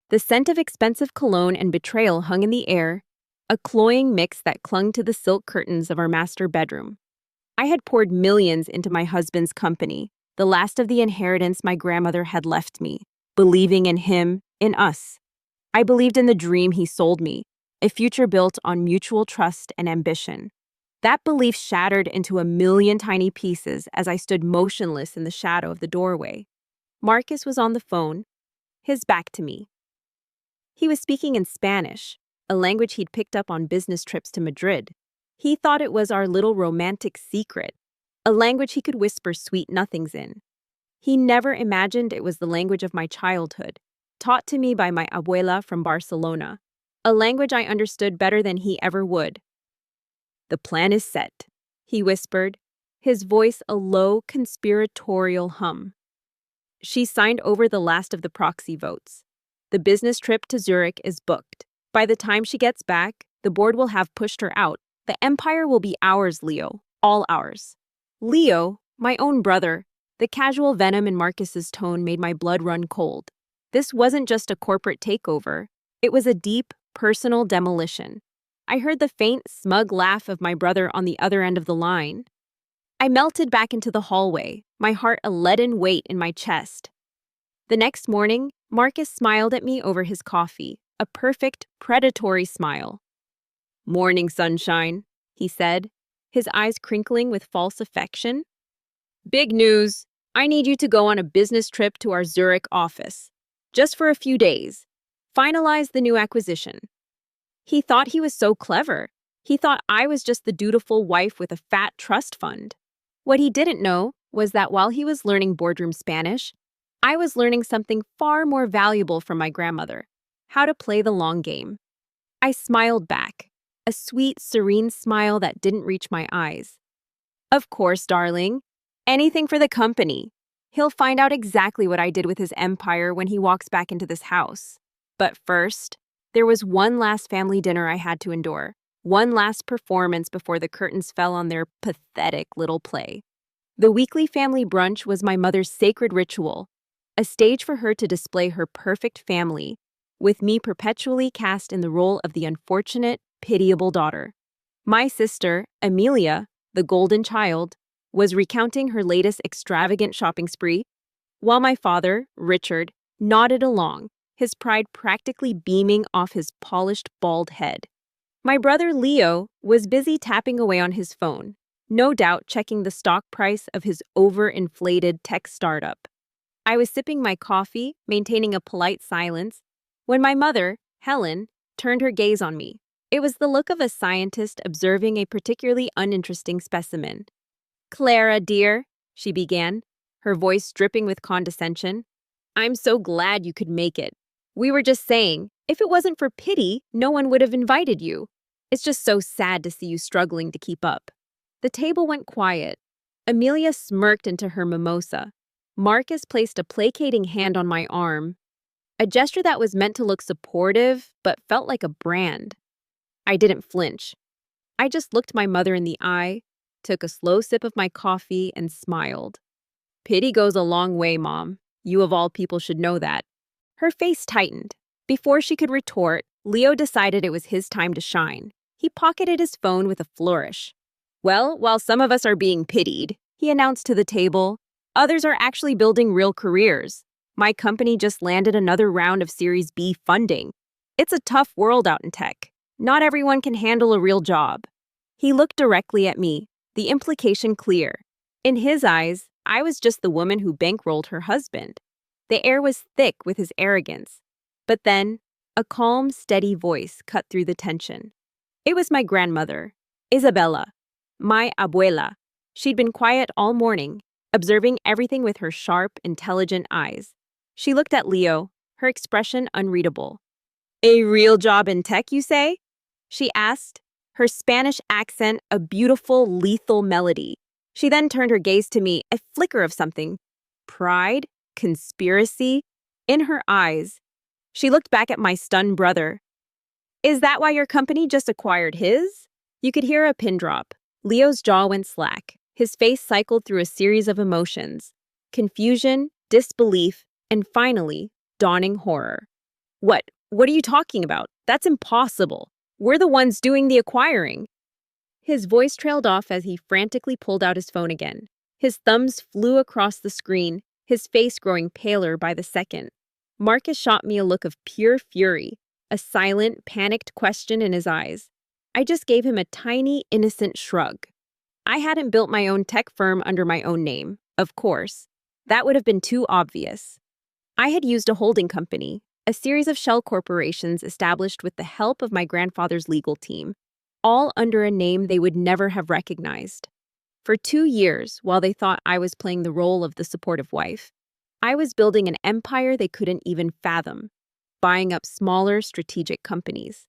The scent of expensive cologne and betrayal hung in the air, a cloying mix that clung to the silk curtains of our master bedroom. I had poured millions into my husband's company, the last of the inheritance my grandmother had left me, believing in him, in us. I believed in the dream he sold me, a future built on mutual trust and ambition. That belief shattered into a million tiny pieces as I stood motionless in the shadow of the doorway. Marcus was on the phone, his back to me. He was speaking in Spanish, a language he'd picked up on business trips to Madrid. He thought it was our little romantic secret, a language he could whisper sweet nothings in. He never imagined it was the language of my childhood, taught to me by my abuela from Barcelona, a language I understood better than he ever would. "The plan is set," he whispered, his voice a low, conspiratorial hum. "She signed over the last of the proxy votes. The business trip to Zurich is booked. By the time she gets back, the board will have pushed her out. The empire will be ours, Leo, all ours." Leo, my own brother. The casual venom in Marcus's tone made my blood run cold. This wasn't just a corporate takeover. It was a deep, personal demolition. I heard the faint, smug laugh of my brother on the other end of the line. I melted back into the hallway, my heart a leaden weight in my chest. The next morning, Marcus smiled at me over his coffee, a perfect, predatory smile. "Morning, sunshine," he said, his eyes crinkling with false affection. "Big news. I need you to go on a business trip to our Zurich office. Just for a few days. Finalize the new acquisition." He thought he was so clever. He thought I was just the dutiful wife with a fat trust fund. What he didn't know was that while he was learning boardroom Spanish, I was learning something far more valuable from my grandmother: how to play the long game. I smiled back, a sweet, serene smile that didn't reach my eyes. "Of course, darling. Anything for the company. He'll find out exactly what I did with his empire when he walks back into this house. But first, there was one last family dinner I had to endure, one last performance before the curtains fell on their pathetic little play. The weekly family brunch was my mother's sacred ritual, a stage for her to display her perfect family, with me perpetually cast in the role of the unfortunate, pitiable daughter. My sister, Amelia, the golden child, was recounting her latest extravagant shopping spree, while my father, Richard, nodded along, his pride practically beaming off his polished, bald head. My brother Leo was busy tapping away on his phone, no doubt checking the stock price of his overinflated tech startup. I was sipping my coffee, maintaining a polite silence, when my mother, Helen, turned her gaze on me. It was the look of a scientist observing a particularly uninteresting specimen. "Clara, dear," she began, her voice dripping with condescension, "I'm so glad you could make it. We were just saying, if it wasn't for pity, no one would have invited you. It's just so sad to see you struggling to keep up." The table went quiet. Amelia smirked into her mimosa. Marcus placed a placating hand on my arm, a gesture that was meant to look supportive but felt like a brand. I didn't flinch. I just looked my mother in the eye, took a slow sip of my coffee, and smiled. "Pity goes a long way, Mom. You of all people should know that." Her face tightened. Before she could retort, Leo decided it was his time to shine. He pocketed his phone with a flourish. "Well, while some of us are being pitied," he announced to the table, "others are actually building real careers. My company just landed another round of Series B funding. It's a tough world out in tech. Not everyone can handle a real job." He looked directly at me, the implication clear. In his eyes, I was just the woman who bankrolled her husband. The air was thick with his arrogance. But then, a calm, steady voice cut through the tension. It was my grandmother, Isabella, my abuela. She'd been quiet all morning, observing everything with her sharp, intelligent eyes. She looked at Leo, her expression unreadable. "A real job in tech, you say?" she asked, her Spanish accent a beautiful, lethal melody. She then turned her gaze to me, a flicker of something. Pride? Conspiracy? In her eyes. She looked back at my stunned brother. "Is that why your company just acquired his?" You could hear a pin drop. Leo's jaw went slack. His face cycled through a series of emotions: confusion, disbelief, and finally, dawning horror. What? What are you talking about? That's impossible. We're the ones doing the acquiring. His voice trailed off as he frantically pulled out his phone again. His thumbs flew across the screen, his face growing paler by the second. Marcus shot me a look of pure fury, a silent, panicked question in his eyes. I just gave him a tiny, innocent shrug. I hadn't built my own tech firm under my own name, of course. That would have been too obvious. I had used a holding company, a series of shell corporations established with the help of my grandfather's legal team, all under a name they would never have recognized. For 2 years, while they thought I was playing the role of the supportive wife, I was building an empire they couldn't even fathom, buying up smaller strategic companies.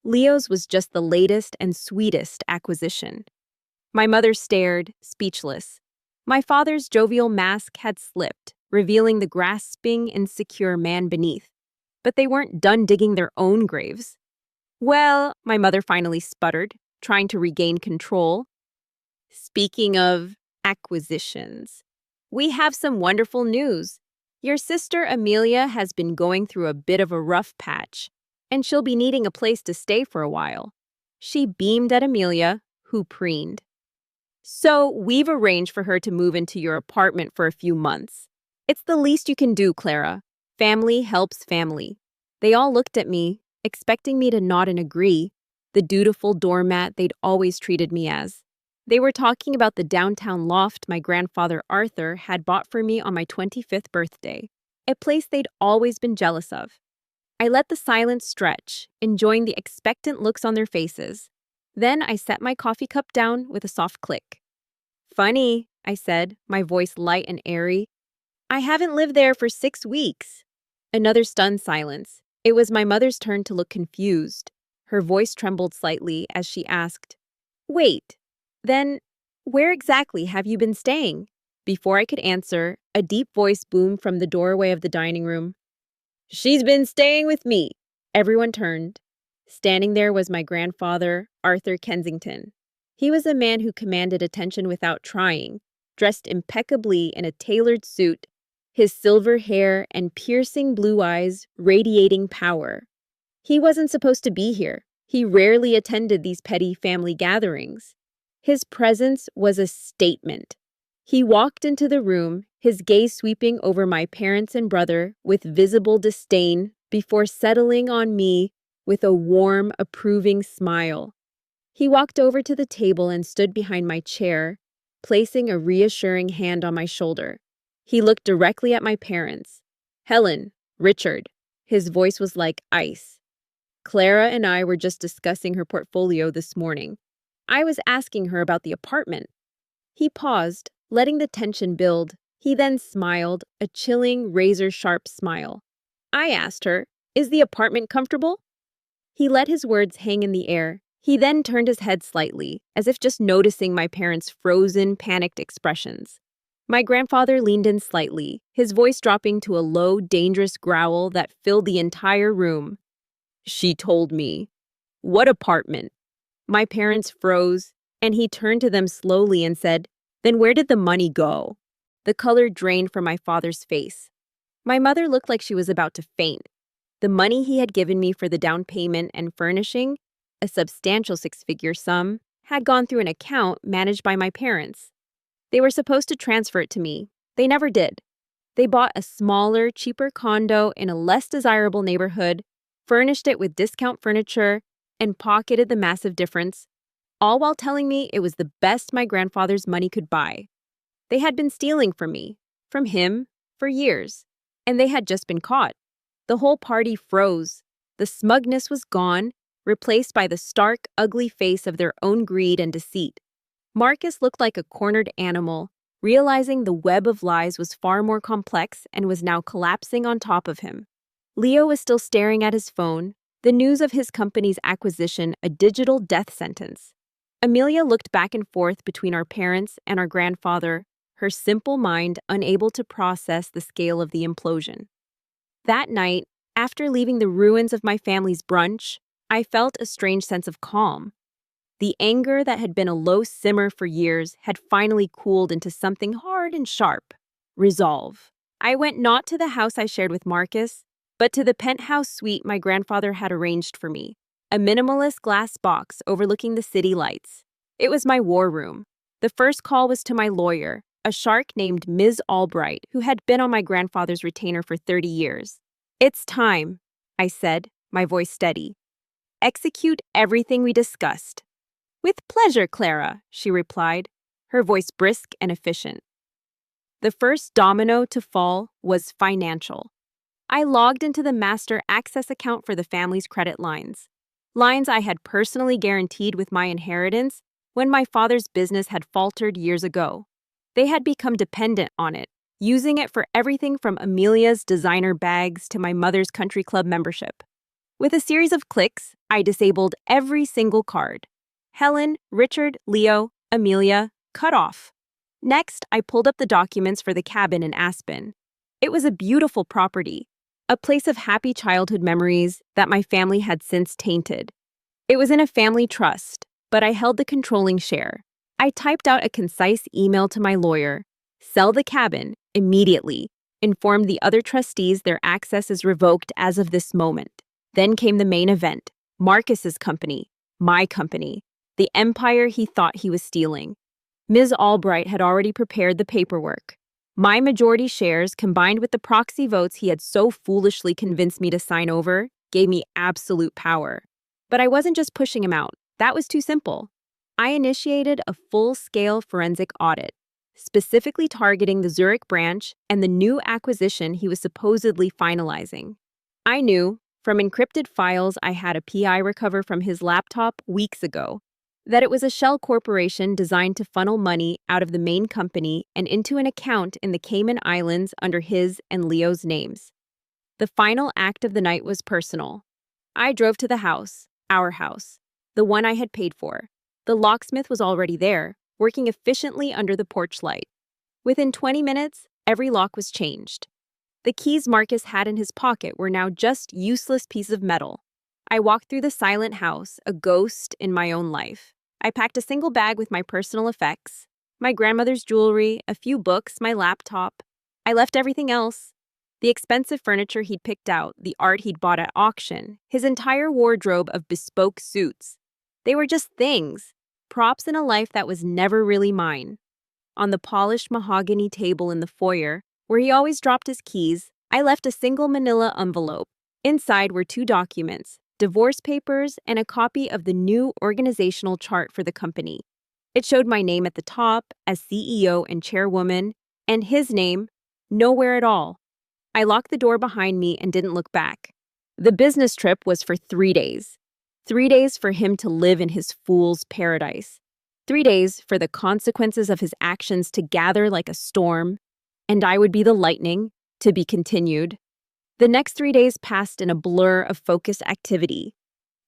Leo's was just the latest and sweetest acquisition. My mother stared, speechless. My father's jovial mask had slipped, revealing the grasping, insecure man beneath. But they weren't done digging their own graves. Well, my mother finally sputtered, trying to regain control. Speaking of acquisitions, we have some wonderful news. Your sister Amelia has been going through a bit of a rough patch, and she'll be needing a place to stay for a while. She beamed at Amelia, who preened. So we've arranged for her to move into your apartment for a few months. It's the least you can do, Clara. Family helps family. They all looked at me, expecting me to nod and agree, the dutiful doormat they'd always treated me as. They were talking about the downtown loft my grandfather Arthur had bought for me on my 25th birthday, a place they'd always been jealous of. I let the silence stretch, enjoying the expectant looks on their faces. Then I set my coffee cup down with a soft click. Funny, I said, my voice light and airy. I haven't lived there for 6 weeks. Another stunned silence. It was my mother's turn to look confused. Her voice trembled slightly as she asked, Wait, then where exactly have you been staying? Before I could answer, a deep voice boomed from the doorway of the dining room. She's been staying with me. Everyone turned. Standing there was my grandfather, Arthur Kensington. He was a man who commanded attention without trying, dressed impeccably in a tailored suit, his silver hair and piercing blue eyes radiating power. He wasn't supposed to be here. He rarely attended these petty family gatherings. His presence was a statement. He walked into the room, his gaze sweeping over my parents and brother with visible disdain before settling on me with a warm, approving smile. He walked over to the table and stood behind my chair, placing a reassuring hand on my shoulder. He looked directly at my parents. Helen, Richard. His voice was like ice. Clara and I were just discussing her portfolio this morning. I was asking her about the apartment. He paused, letting the tension build. He then smiled, a chilling, razor-sharp smile. I asked her, Is the apartment comfortable? He let his words hang in the air. He then turned his head slightly, as if just noticing my parents' frozen, panicked expressions. My grandfather leaned in slightly, his voice dropping to a low, dangerous growl that filled the entire room. She told me. What apartment? My parents froze, and he turned to them slowly and said, Then where did the money go? The color drained from my father's face. My mother looked like she was about to faint. The money he had given me for the down payment and furnishing, a substantial 6-figure sum, had gone through an account managed by my parents. They were supposed to transfer it to me. They never did. They bought a smaller, cheaper condo in a less desirable neighborhood, furnished it with discount furniture, and pocketed the massive difference, all while telling me it was the best my grandfather's money could buy. They had been stealing from me, from him, for years, and they had just been caught. The whole party froze. The smugness was gone, replaced by the stark, ugly face of their own greed and deceit. Marcus looked like a cornered animal, realizing the web of lies was far more complex and was now collapsing on top of him. Leo was still staring at his phone, the news of his company's acquisition a digital death sentence. Amelia looked back and forth between our parents and our grandfather, her simple mind unable to process the scale of the implosion. That night, after leaving the ruins of my family's brunch, I felt a strange sense of calm. The anger that had been a low simmer for years had finally cooled into something hard and sharp. Resolve. I went not to the house I shared with Marcus, but to the penthouse suite my grandfather had arranged for me, a minimalist glass box overlooking the city lights. It was my war room. The first call was to my lawyer, a shark named Ms. Albright, who had been on my grandfather's retainer for 30 years. "It's time," I said, my voice steady. "Execute everything we discussed." "With pleasure, Clara," she replied, her voice brisk and efficient. The first domino to fall was financial. I logged into the master access account for the family's credit lines I had personally guaranteed with my inheritance when my father's business had faltered years ago. They had become dependent on it, using it for everything from Amelia's designer bags to my mother's country club membership. With a series of clicks, I disabled every single card. Helen, Richard, Leo, Amelia, cut off. Next, I pulled up the documents for the cabin in Aspen. It was a beautiful property, a place of happy childhood memories that my family had since tainted. It was in a family trust, but I held the controlling share. I typed out a concise email to my lawyer: "Sell the cabin immediately. Inform the other trustees their access is revoked as of this moment." Then came the main event: Marcus's company, my company, the empire he thought he was stealing. Ms. Albright had already prepared the paperwork. My majority shares, combined with the proxy votes he had so foolishly convinced me to sign over, gave me absolute power. But I wasn't just pushing him out. That was too simple. I initiated a full-scale forensic audit, specifically targeting the Zurich branch and the new acquisition he was supposedly finalizing. I knew, from encrypted files I had a PI recover from his laptop weeks ago, that it was a shell corporation designed to funnel money out of the main company and into an account in the Cayman Islands under his and Leo's names. The final act of the night was personal. I drove to the house, our house, the one I had paid for. The locksmith was already there, working efficiently under the porch light. Within 20 minutes, every lock was changed. The keys Marcus had in his pocket were now just useless pieces of metal. I walked through the silent house, a ghost in my own life. I packed a single bag with my personal effects, my grandmother's jewelry, a few books, my laptop. I left everything else. The expensive furniture he'd picked out, the art he'd bought at auction, his entire wardrobe of bespoke suits. They were just things, props in a life that was never really mine. On the polished mahogany table in the foyer, where he always dropped his keys, I left a single manila envelope. Inside were 2 documents: divorce papers and a copy of the new organizational chart for the company. It showed my name at the top as CEO and chairwoman, and his name nowhere at all. I locked the door behind me and didn't look back. The business trip was for 3 days. 3 days for him to live in his fool's paradise. 3 days for the consequences of his actions to gather like a storm, and I would be the lightning, to be continued. The next 3 days passed in a blur of focused activity.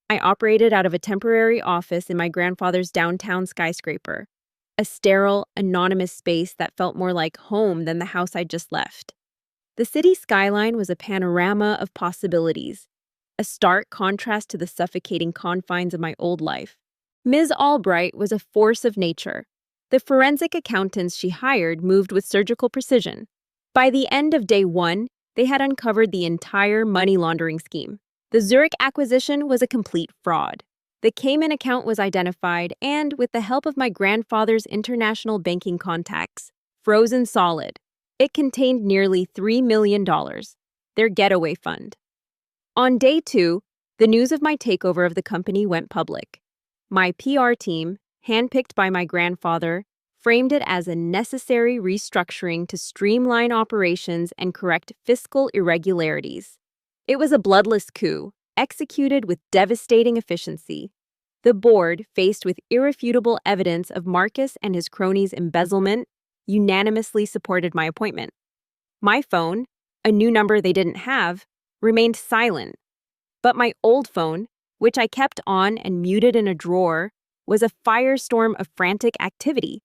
I operated out of a temporary office in my grandfather's downtown skyscraper, a sterile, anonymous space that felt more like home than the house I'd just left. The city skyline was a panorama of possibilities, a stark contrast to the suffocating confines of my old life. Ms. Albright was a force of nature. The forensic accountants she hired moved with surgical precision. By the end of day 1, they had uncovered the entire money laundering scheme. The Zurich acquisition was a complete fraud. The Cayman account was identified and, with the help of my grandfather's international banking contacts, frozen solid. It contained nearly $3 million, their getaway fund. On day 2, the news of my takeover of the company went public. My PR team, handpicked by my grandfather, framed it as a necessary restructuring to streamline operations and correct fiscal irregularities. It was a bloodless coup, executed with devastating efficiency. The board, faced with irrefutable evidence of Marcus and his cronies' embezzlement, unanimously supported my appointment. My phone, a new number they didn't have, remained silent. But my old phone, which I kept on and muted in a drawer, was a firestorm of frantic activity.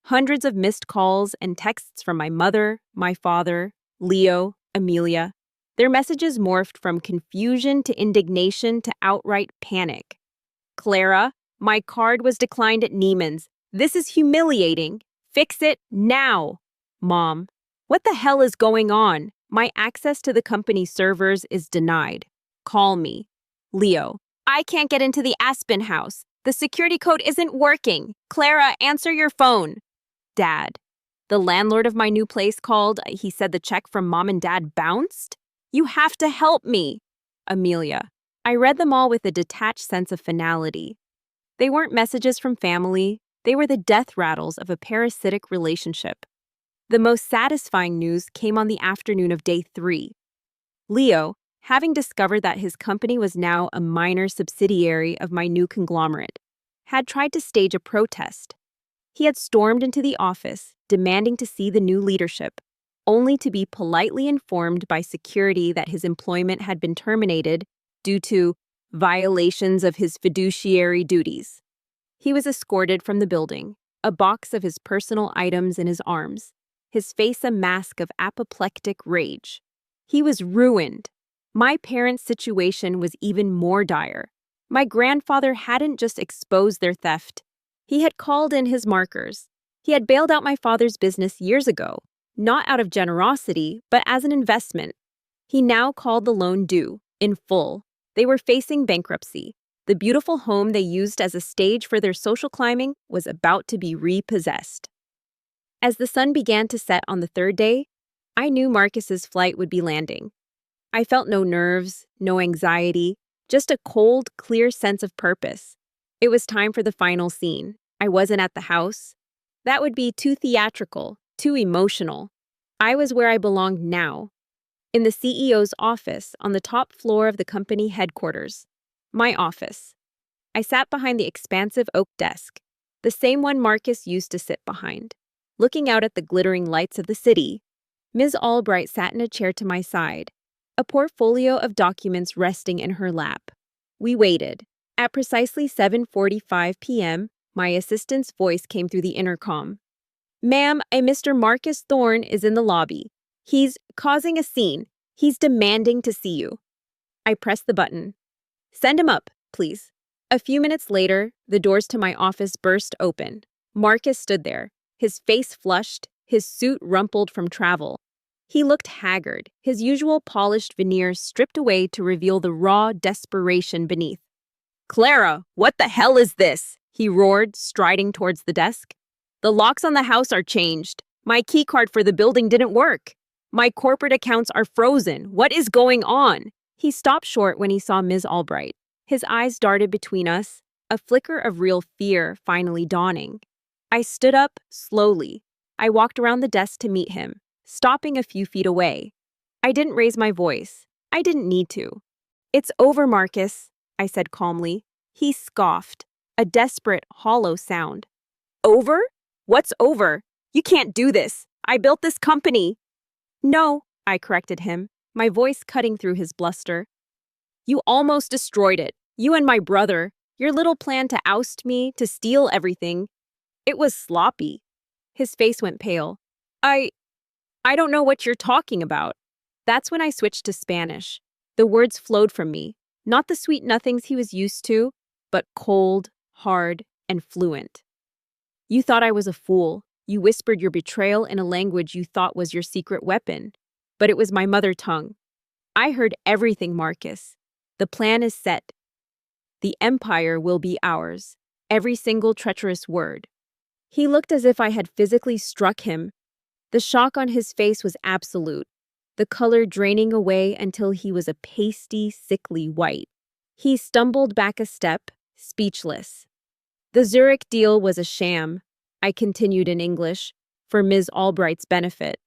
Hundreds of missed calls and texts from my mother, my father, Leo, Amelia. Their messages morphed from confusion to indignation to outright panic. "Clara, my card was declined at Neiman's. This is humiliating. Fix it now." "Mom, what the hell is going on?" My access to the company's servers is denied. Call me. Leo. I can't get into the Aspen house. The security code isn't working. Clara, answer your phone. Dad. The landlord of my new place called. He said the check from Mom and Dad bounced. You have to help me. Amelia. I read them all with a detached sense of finality. They weren't messages from family. They were the death rattles of a parasitic relationship. The most satisfying news came on the afternoon of day 3. Leo, having discovered that his company was now a minor subsidiary of my new conglomerate, had tried to stage a protest. He had stormed into the office, demanding to see the new leadership, only to be politely informed by security that his employment had been terminated due to violations of his fiduciary duties. He was escorted from the building, a box of his personal items in his arms, his face a mask of apoplectic rage. He was ruined. My parents' situation was even more dire. My grandfather hadn't just exposed their theft. He had called in his markers. He had bailed out my father's business years ago, not out of generosity, but as an investment. He now called the loan due, in full. They were facing bankruptcy. The beautiful home they used as a stage for their social climbing was about to be repossessed. As the sun began to set on the 3rd day, I knew Marcus's flight would be landing. I felt no nerves, no anxiety, just a cold, clear sense of purpose. It was time for the final scene. I wasn't at the house. That would be too theatrical, too emotional. I was where I belonged now, in the CEO's office on the top floor of the company headquarters. My office. I sat behind the expansive oak desk, the same one Marcus used to sit behind. Looking out at the glittering lights of the city, Ms. Albright sat in a chair to my side, a portfolio of documents resting in her lap. We waited. At precisely 7:45 p.m., my assistant's voice came through the intercom. Ma'am, a Mr. Marcus Thorne is in the lobby. He's causing a scene. He's demanding to see you. I pressed the button. Send him up, please. A few minutes later, the doors to my office burst open. Marcus stood there, his face flushed, his suit rumpled from travel. He looked haggard, his usual polished veneer stripped away to reveal the raw desperation beneath. Clara, what the hell is this? He roared, striding towards the desk. The locks on the house are changed. My keycard for the building didn't work. My corporate accounts are frozen. What is going on? He stopped short when he saw Ms. Albright. His eyes darted between us, a flicker of real fear finally dawning. I stood up slowly. I walked around the desk to meet him, stopping a few feet away. I didn't raise my voice. I didn't need to. It's over, Marcus, I said calmly. He scoffed, a desperate, hollow sound. Over? What's over? You can't do this. I built this company. No, I corrected him, my voice cutting through his bluster. You almost destroyed it. You and my brother. Your little plan to oust me, to steal everything. It was sloppy. His face went pale. I don't know what you're talking about. That's when I switched to Spanish. The words flowed from me, not the sweet nothings he was used to, but cold, hard, and fluent. You thought I was a fool. You whispered your betrayal in a language you thought was your secret weapon, but it was my mother tongue. I heard everything, Marcus. The plan is set. The empire will be ours, every single treacherous word. He looked as if I had physically struck him. The shock on his face was absolute, the color draining away until he was a pasty, sickly white. He stumbled back a step, speechless. The Zurich deal was a sham, I continued in English, for Ms. Albright's benefit.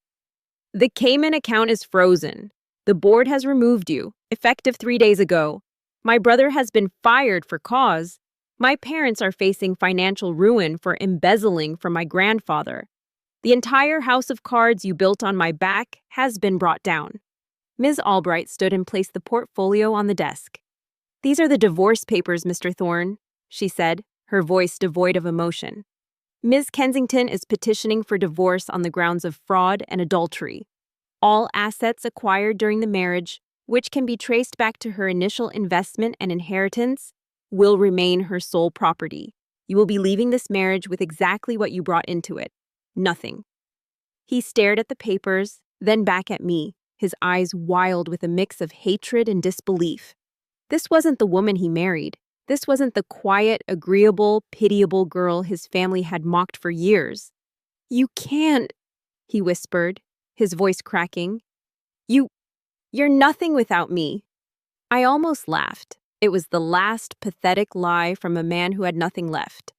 The Cayman account is frozen. The board has removed you, effective 3 days ago. My brother has been fired for cause. My parents are facing financial ruin for embezzling from my grandfather. The entire house of cards you built on my back has been brought down. Ms. Albright stood and placed the portfolio on the desk. These are the divorce papers, Mr. Thorne, she said, her voice devoid of emotion. Ms. Kensington is petitioning for divorce on the grounds of fraud and adultery. All assets acquired during the marriage, which can be traced back to her initial investment and inheritance, will remain her sole property. You will be leaving this marriage with exactly what you brought into it. Nothing. He stared at the papers, then back at me. his eyes wild with a mix of hatred and disbelief. This wasn't the woman he married. This wasn't the quiet, agreeable, pitiable girl his family had mocked for years. "You can't," he whispered, his voice cracking. You're nothing without me." I almost laughed. It was the last pathetic lie from a man who had nothing left.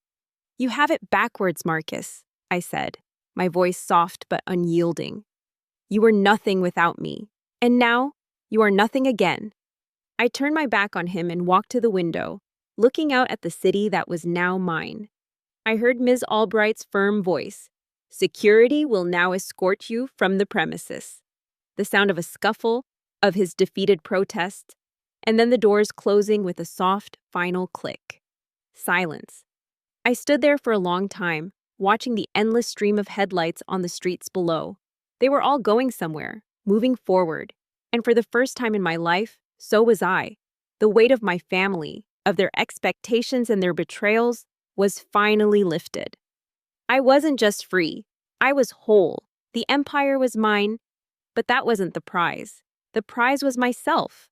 "You have it backwards, Marcus," I said, my voice soft but unyielding. "You were nothing without me, and now you are nothing again." I turned my back on him and walked to the window, looking out at the city that was now mine. I heard Ms. Albright's firm voice. "Security will now escort you from the premises." The sound of a scuffle, of his defeated protest, and then the doors closing with a soft, final click. Silence. I stood there for a long time, watching the endless stream of headlights on the streets below. They were all going somewhere, moving forward, and for the first time in my life, so was I. The weight of my family, of their expectations and their betrayals, was finally lifted. I wasn't just free, I was whole. The empire was mine, but that wasn't the prize. The prize was myself.